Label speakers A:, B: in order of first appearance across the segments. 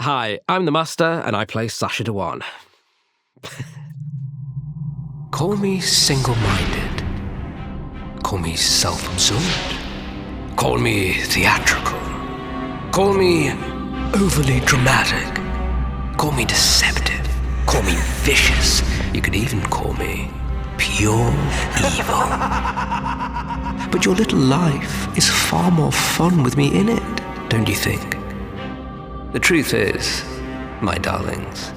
A: Hi, I'm the Master, and I play Sacha Dhawan. Call me single-minded. Call me self-absorbed. Call me theatrical. Call me overly dramatic. Call me deceptive. Call me vicious. You could even call me pure evil. But your little life is far more fun with me in it, don't you think? The truth is, my darlings,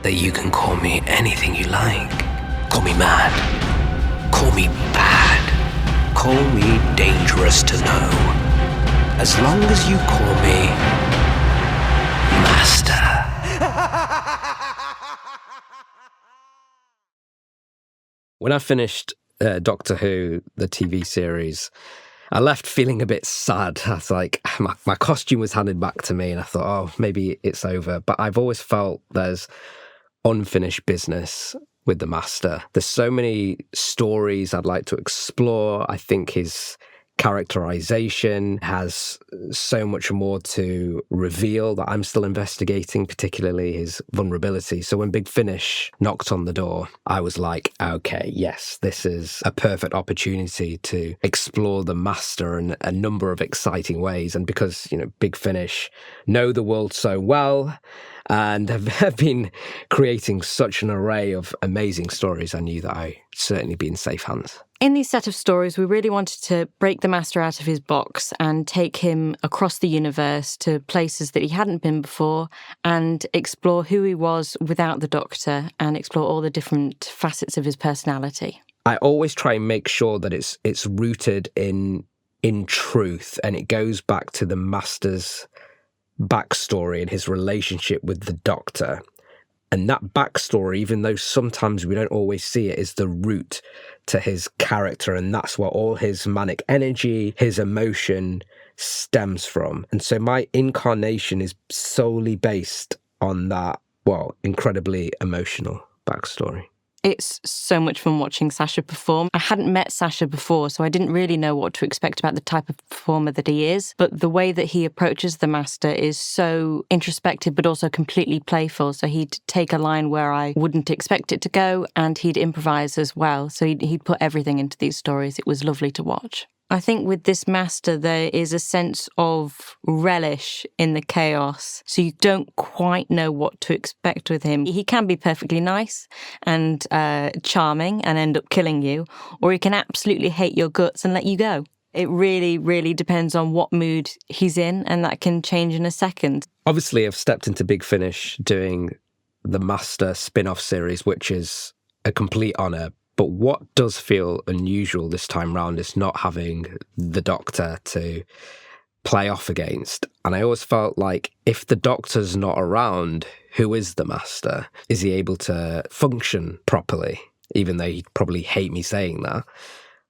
A: that you can call me anything you like. Call me mad. Call me bad. Call me dangerous to know. As long as you call me Master. When I finished Doctor Who, the TV series, I left feeling a bit sad. I was like, my costume was handed back to me and I thought, oh, maybe it's over. But I've always felt there's unfinished business with the Master. There's so many stories I'd like to explore. I think his characterization has so much more to reveal that I'm still investigating, particularly his vulnerability. So when Big Finish knocked on the door, I was like, okay, yes, this is a perfect opportunity to explore the Master in a number of exciting ways. And because, Big Finish know the world so well and have been creating such an array of amazing stories, I knew that I'd certainly be in safe hands.
B: In these set of stories, we really wanted to break the Master out of his box and take him across the universe to places that he hadn't been before and explore who he was without the Doctor and explore all the different facets of his personality.
A: I always try and make sure that it's rooted in truth, and it goes back to the Master's backstory and his relationship with the Doctor. And that backstory, even though sometimes we don't always see it, is the root to his character. And that's where all his manic energy, his emotion stems from. And so my incarnation is solely based on that, incredibly emotional backstory.
B: It's so much fun watching Sasha perform. I hadn't met Sasha before, so I didn't really know what to expect about the type of performer that he is. But the way that he approaches the Master is so introspective, but also completely playful. So he'd take a line where I wouldn't expect it to go, and he'd improvise as well. So he'd put everything into these stories. It was lovely to watch. I think with this Master, there is a sense of relish in the chaos. So you don't quite know what to expect with him. He can be perfectly nice and charming and end up killing you, or he can absolutely hate your guts and let you go. It really, really depends on what mood he's in, and that can change in a second.
A: Obviously, I've stepped into Big Finish doing the Master spin-off series, which is a complete honour. But what does feel unusual this time round is not having the Doctor to play off against. And I always felt like if the Doctor's not around, who is the Master? Is he able to function properly? Even though he'd probably hate me saying that.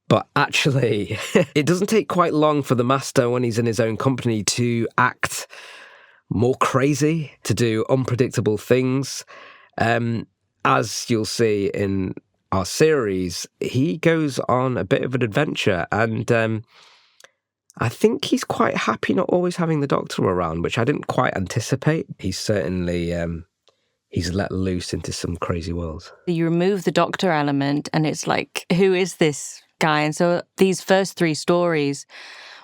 A: But actually, it doesn't take quite long for the Master, when he's in his own company, to act more crazy, to do unpredictable things. As you'll see in our series, he goes on a bit of an adventure, and I think he's quite happy not always having the Doctor around, which I didn't quite anticipate. He's certainly he's let loose into some crazy worlds.
B: You remove the Doctor element and it's like, who is this guy? And so these first three stories,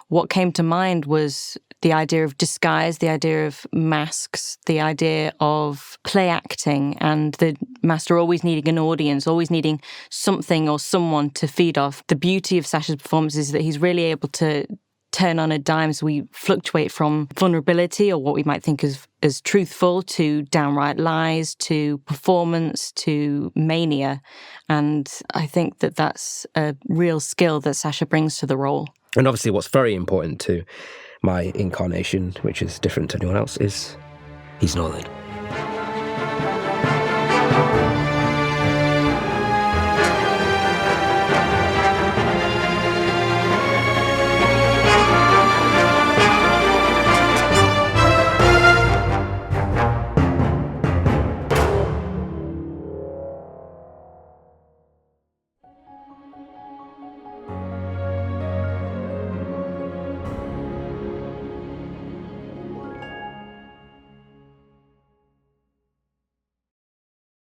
B: what came to mind was the idea of disguise, the idea of masks, the idea of play acting, and the Master always needing an audience, always needing something or someone to feed off. The beauty of Sasha's performance is that he's really able to turn on a dime. So we fluctuate from vulnerability, or what we might think of as truthful, to downright lies, to performance, to mania. And I think that that's a real skill that Sasha brings to the role.
A: And obviously what's very important to my incarnation, which is different to anyone else, is he's Northern.